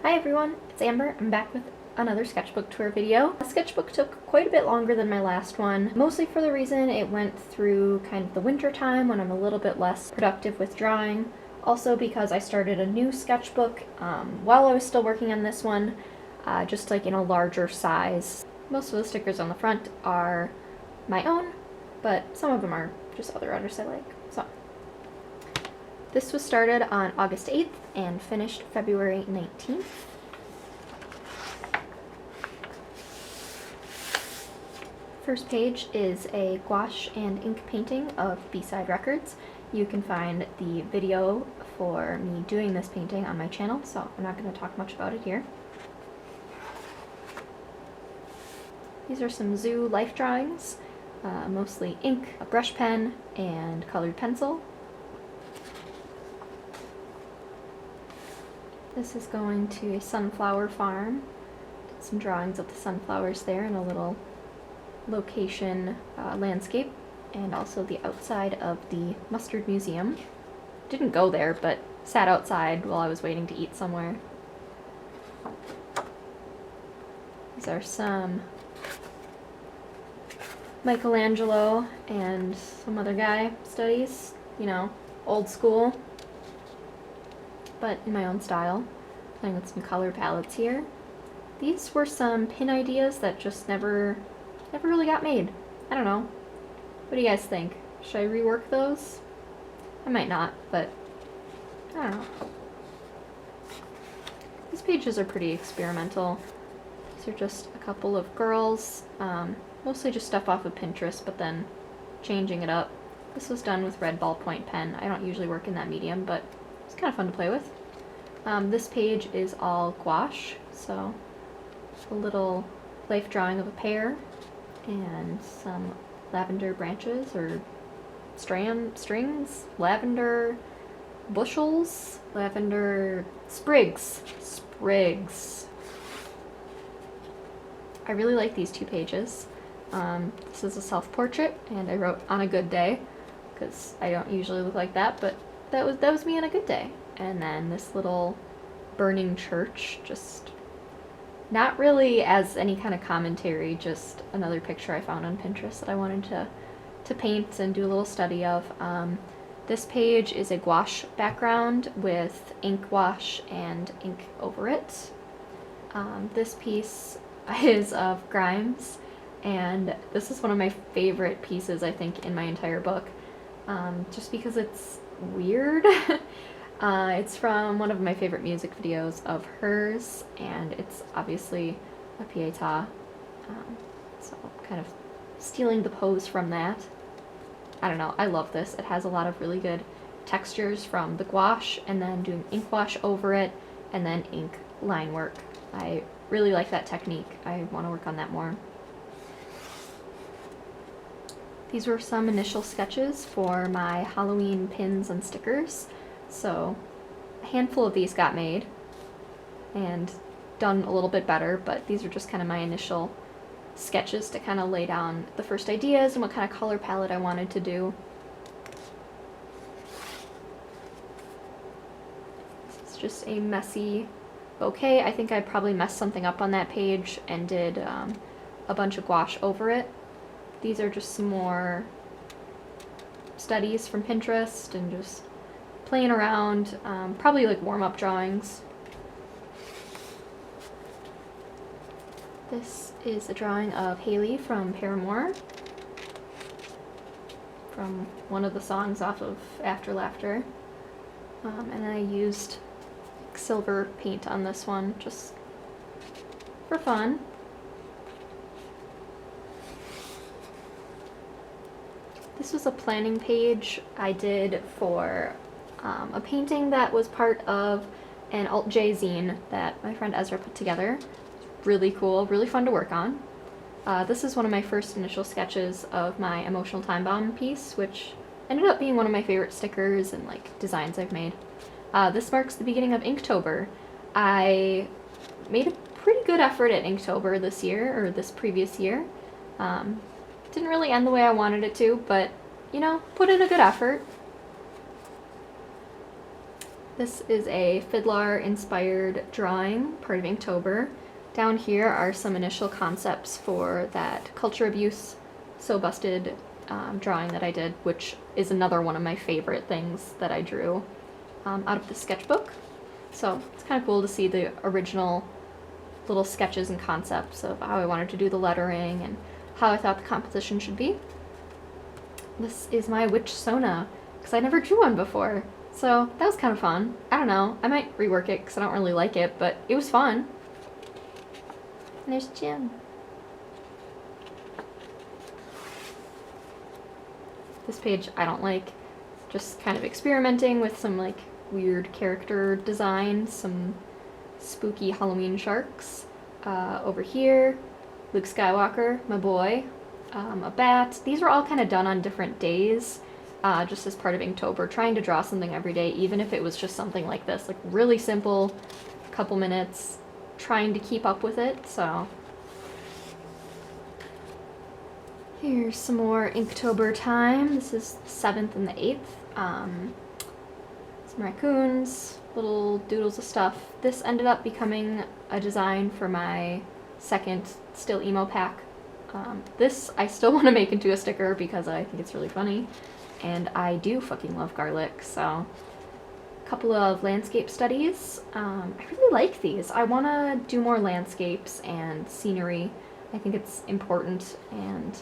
Hi everyone, it's Amber. I'm back with another sketchbook tour video. The sketchbook took quite a bit longer than my last one, mostly for the reason it went through kind of the winter time when I'm a little bit less productive with drawing. Also because I started a new sketchbook while I was still working on this one, just like in a larger size. Most of the stickers on the front are my own, but some of them are just other artists I like. So this was started on August 8th and finished February 19th. First page is a gouache and ink painting of B-Side Records. You can find the video for me doing this painting on my channel, so I'm not going to talk much about it here. These are some zoo life drawings, mostly ink, a brush pen, and colored pencil. This is going to a sunflower farm. Some drawings of the sunflowers there and a little location landscape, and also the outside of the Mustard Museum. Didn't go there, but sat outside while I was waiting to eat somewhere. These are some Michelangelo and some other guy studies, you know, old school, but in my own style, playing with some color palettes here. These were some pin ideas that just never really got made. I don't know. What do you guys think? Should I rework those? I might not, but I don't know. These pages are pretty experimental. These are just a couple of girls, mostly just stuff off of Pinterest, but then changing it up. This was done with red ballpoint pen. I don't usually work in that medium, but it's kind of fun to play with. This page is all gouache, so a little life drawing of a pear and some lavender branches or strings, lavender bushels, lavender sprigs. I really like these two pages. This is a self-portrait, and I wrote on a good day because I don't usually look like that, but that was me on a good day. And then this little burning church, just not really as any kind of commentary, just another picture I found on Pinterest that I wanted to paint and do a little study of. This page is a gouache background with ink wash and ink over it. This piece is of Grimes, and this is one of my favorite pieces, I think, in my entire book, just because it's weird. It's from one of my favorite music videos of hers, and it's obviously a pietà, so kind of stealing the pose from that. I don't know, I love this. It has a lot of really good textures from the gouache, and then doing ink wash over it, and then ink line work. I really like that technique. I want to work on that more. These were some initial sketches for my Halloween pins and stickers. So a handful of these got made and done a little bit better, but these are just kind of my initial sketches to kind of lay down the first ideas and what kind of color palette I wanted to do. This is just a messy bouquet. I think I probably messed something up on that page and did a bunch of gouache over it. These are just some more studies from Pinterest and just playing around, probably like warm-up drawings. This is a drawing of Haley from Paramore, from one of the songs off of After Laughter. And then I used silver paint on this one just for fun. This was a planning page I did for a painting that was part of an alt-J zine that my friend Ezra put together. Really cool, really fun to work on. This is one of my first initial sketches of my Emotional Time Bomb piece, which ended up being one of my favorite stickers and like designs I've made. This marks the beginning of Inktober. I made a pretty good effort at Inktober this year, or this previous year. Didn't really end the way I wanted it to, but, you know, put in a good effort. This is a Fiddler inspired drawing, part of Inktober. Down here are some initial concepts for that culture abuse, so busted drawing that I did, which is another one of my favorite things that I drew out of the sketchbook. So it's kind of cool to see the original little sketches and concepts of how I wanted to do the lettering and how I thought the composition should be. This is my witch Sona, because I never drew one before. So that was kind of fun. I don't know, I might rework it because I don't really like it, but it was fun. And there's Jim. This page I don't like. Just kind of experimenting with some like weird character design, some spooky Halloween sharks. Over here, Luke Skywalker, my boy, a bat. These were all kind of done on different days. Just as part of Inktober, trying to draw something every day, even if it was just something like this, like really simple, couple minutes, trying to keep up with it, so. Here's some more Inktober time. This is the 7th and the 8th. Some raccoons, little doodles of stuff. This ended up becoming a design for my second Still Emo pack. This I still want to make into a sticker because I think it's really funny. And I do fucking love garlic, so a couple of landscape studies. I really like these. I want to do more landscapes and scenery. I think it's important and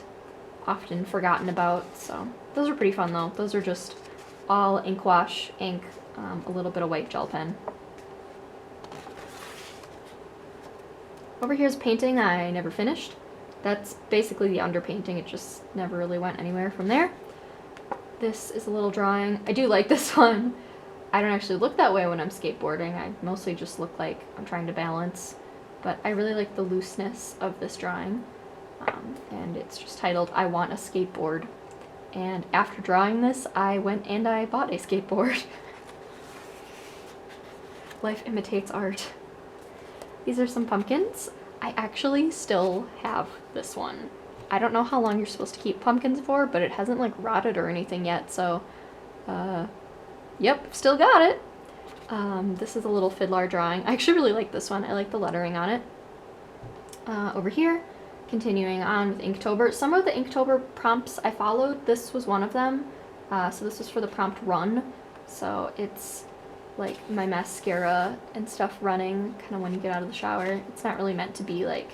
often forgotten about, so those are pretty fun though. Those are just all ink wash, ink, a little bit of white gel pen. Over here's painting I never finished. That's basically the underpainting, it just never really went anywhere from there. This is a little drawing. I do like this one. I don't actually look that way when I'm skateboarding. I mostly just look like I'm trying to balance. But I really like the looseness of this drawing. And it's just titled, I Want a Skateboard. And after drawing this, I went and I bought a skateboard. Life imitates art. These are some pumpkins. I actually still have this one. I don't know how long you're supposed to keep pumpkins for, but it hasn't like rotted or anything yet, so yep, still got it. This is a little fiddler drawing. I actually really like this one. I like the lettering on it. Over here, continuing on with Inktober. Some of the Inktober prompts I followed. This was one of them. So this was for the prompt run. So it's like my mascara and stuff running kind of when you get out of the shower. It's not really meant to be like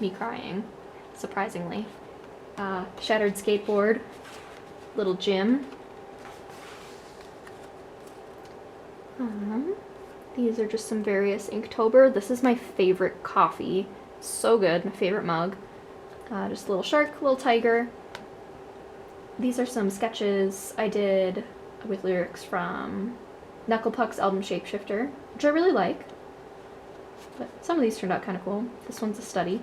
me crying, surprisingly. Shattered skateboard, little Jim. These are just some various Inktober. This is my favorite coffee. So good, my favorite mug. Just a little shark, little tiger. These are some sketches I did with lyrics from Knuckle Puck's album Shapeshifter, which I really like. But some of these turned out kind of cool. This one's a study.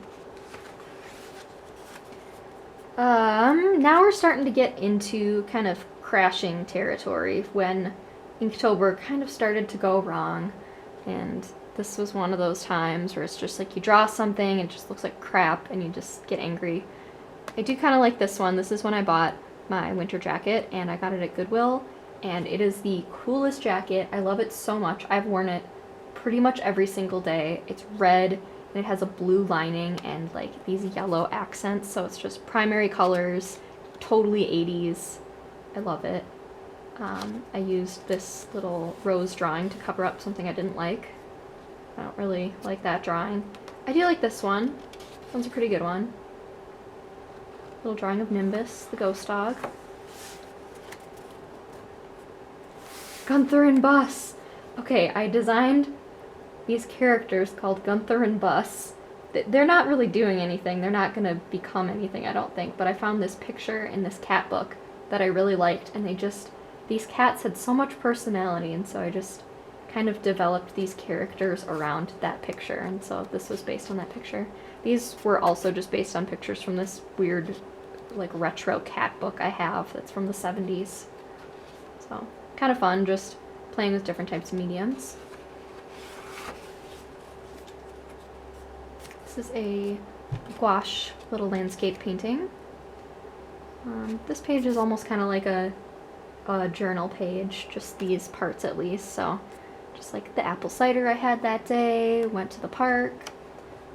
Now we're starting to get into kind of crashing territory when Inktober kind of started to go wrong, and this was one of those times where it's just like you draw something and it just looks like crap and you just get angry. I do kind of like this one. This is when I bought my winter jacket and I got it at Goodwill, and it is the coolest jacket. I love it so much. I've worn it pretty much every single day. It's red and it has a blue lining and like these yellow accents, so it's just primary colors, totally 80s. I love it. I used this little rose drawing to cover up something I didn't like. I don't really like that drawing. I do like this one. This one's a pretty good one. Little drawing of Nimbus, the ghost dog. Gunther and Bus. Okay, I designed these characters called Gunther and Bus. They're not really doing anything. They're not going to become anything, I don't think. But I found this picture in this cat book that I really liked, and these cats had so much personality, and so I just kind of developed these characters around that picture, and so this was based on that picture. These were also just based on pictures from this weird, like, retro cat book I have that's from the 70s. So, kind of fun, just playing with different types of mediums. This is a gouache little landscape painting. This page is almost kind of like a journal page, just these parts at least, so just like the apple cider I had that day, went to the park.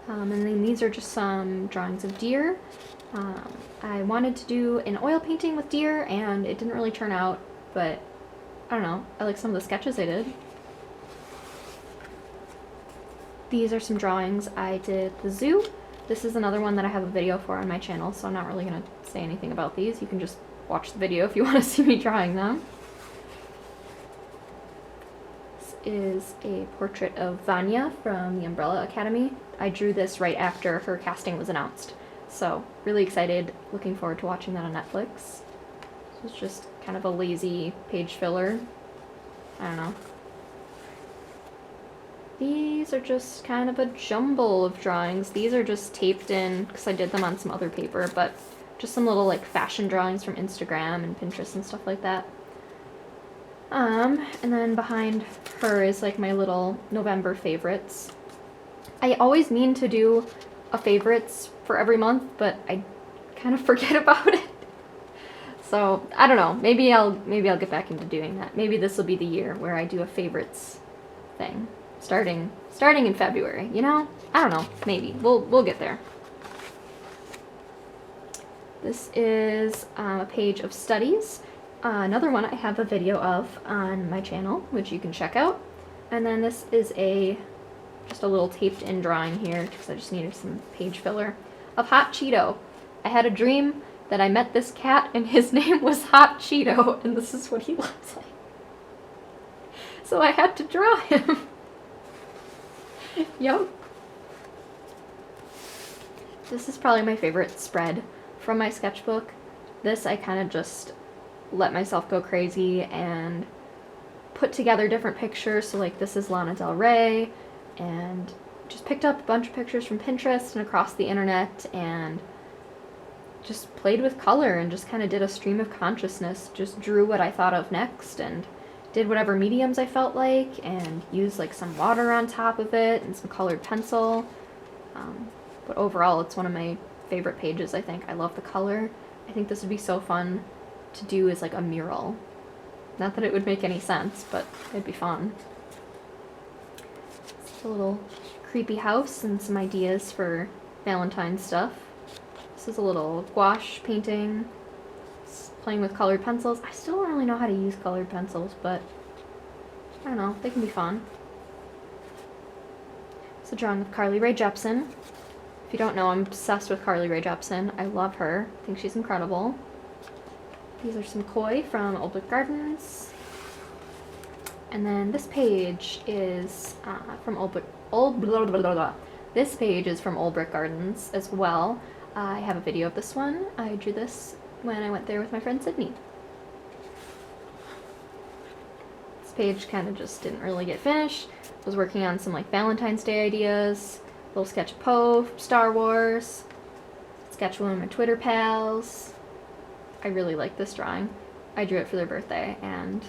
And then these are just some drawings of deer. I wanted to do an oil painting with deer and it didn't really turn out, but I don't know, I like some of the sketches I did. These are some drawings I did at the zoo. This is another one that I have a video for on my channel, so I'm not really going to say anything about these. You can just watch the video if you want to see me drawing them. This is a portrait of Vanya from the Umbrella Academy. I drew this right after her casting was announced, so really excited, looking forward to watching that on Netflix. This is just kind of a lazy page filler. I don't know. These are just kind of a jumble of drawings. These are just taped in because I did them on some other paper, but just some little like fashion drawings from Instagram and Pinterest and stuff like that. And then behind her is like my little November favorites. I always mean to do a favorites for every month, but I kind of forget about it. So I don't know. Maybe I'll get back into doing that. Maybe this will be the year where I do a favorites thing. Starting in February, you know? I don't know, maybe. We'll get there. This is a page of studies. Another one I have a video of on my channel, which you can check out. And then this is just a little taped in drawing here, because I just needed some page filler, of Hot Cheeto. I had a dream that I met this cat and his name was Hot Cheeto, and this is what he looks like. So I had to draw him. Yep. This is probably my favorite spread from my sketchbook. This I kind of just let myself go crazy and put together different pictures. So like this is Lana Del Rey, and just picked up a bunch of pictures from Pinterest and across the internet and just played with color and just kind of did a stream of consciousness. Just drew what I thought of next and did whatever mediums I felt like, and used like some water on top of it and some colored pencil. But overall, it's one of my favorite pages, I think. I love the color. I think this would be so fun to do as like a mural. Not that it would make any sense, but it'd be fun. It's a little creepy house and some ideas for Valentine's stuff. This is a little gouache painting. Playing with colored pencils. I still don't really know how to use colored pencils, but I don't know, they can be fun. It's a drawing of Carly Rae Jepsen. If you don't know, I'm obsessed with Carly Rae Jepsen. I love her. I think she's incredible. These are some koi from Old Brick Gardens. And then this page is from This page is from Old Brick Gardens as well. I have a video of this one. I drew this when I went there with my friend Sydney. This page kind of just didn't really get finished. I was working on some like Valentine's Day ideas, a little sketch of Poe, Star Wars, sketch one of my Twitter pals. I really like this drawing. I drew it for their birthday and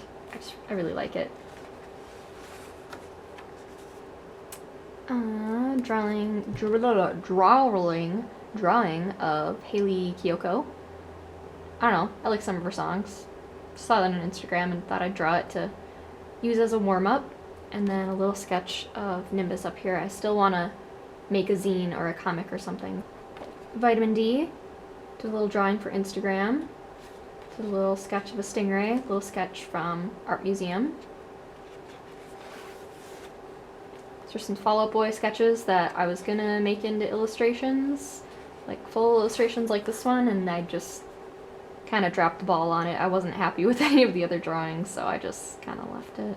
I really like it. Drawing of Haley Kiyoko. I don't know, I like some of her songs. Saw that on Instagram and thought I'd draw it to use as a warm-up. And then a little sketch of Nimbus up here. I still want to make a zine or a comic or something. Vitamin D. Did a little drawing for Instagram. Did a little sketch of a stingray. A little sketch from Art Museum. These are some Fall Out Boy sketches that I was gonna make into illustrations. Like full illustrations like this one, and I just kind of dropped the ball on it. I wasn't happy with any of the other drawings, so I just kind of left it.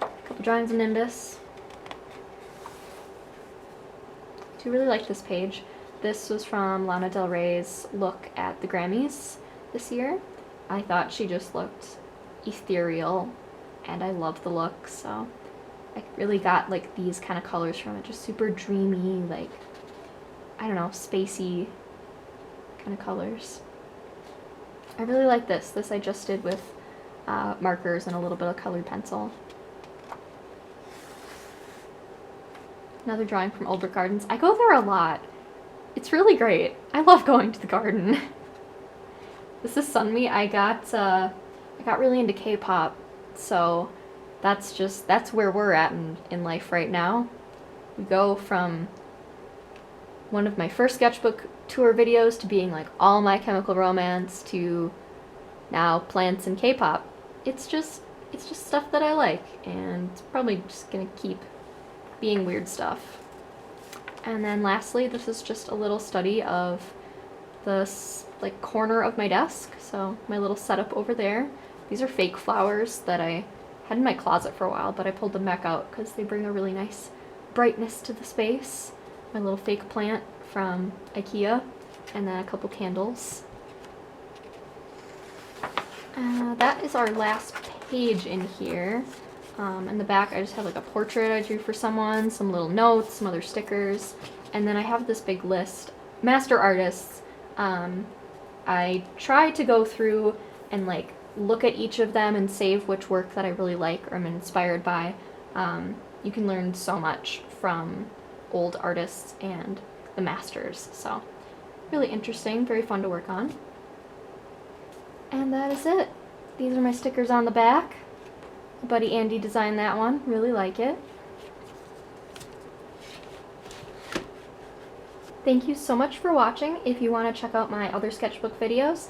A couple drawings of Nimbus. I do really like this page. This was from Lana Del Rey's look at the Grammys this year. I thought she just looked ethereal, and I love the look, so I really got like these kind of colors from it. Just super dreamy, like, I don't know, spacey kind of colors. I really like this. This I just did with markers and a little bit of colored pencil. Another drawing from Old Brick Gardens. I go there a lot. It's really great. I love going to the garden. This is Sunmi. I got really into K-pop, so that's where we're at in life right now. We go from one of my first sketchbook tour videos to being like all My Chemical Romance to now plants and K-pop. It's just stuff that I like, and it's probably just gonna keep being weird stuff. And then lastly, this is just a little study of the like corner of my desk, so my little setup over there. These are fake flowers that I had in my closet for a while, but I pulled them back out because they bring a really nice brightness to the space. My little fake plant from IKEA, and then a couple candles. That is our last page in here. In the back I just have like a portrait I drew for someone, some little notes, some other stickers, and then I have this big list. Master artists. I try to go through and like look at each of them and save which work that I really like or am inspired by. You can learn so much from old artists and the masters, so really interesting, very fun to work on. And that is it. These are my stickers on the back. My buddy Andy designed that one, really like it. Thank you so much for watching. If you want to check out my other sketchbook videos,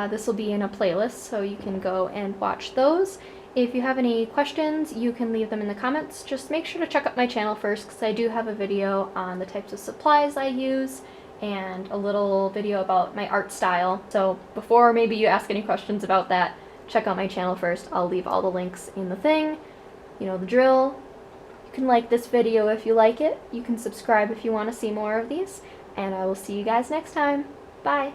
this will be in a playlist, so you can go and watch those. If you have any questions, you can leave them in the comments. Just make sure to check out my channel first, because I do have a video on the types of supplies I use and a little video about my art style. So before maybe you ask any questions about that, check out my channel first. I'll leave all the links in the thing. You know the drill. You can like this video if you like it. You can subscribe if you want to see more of these. And I will see you guys next time. Bye!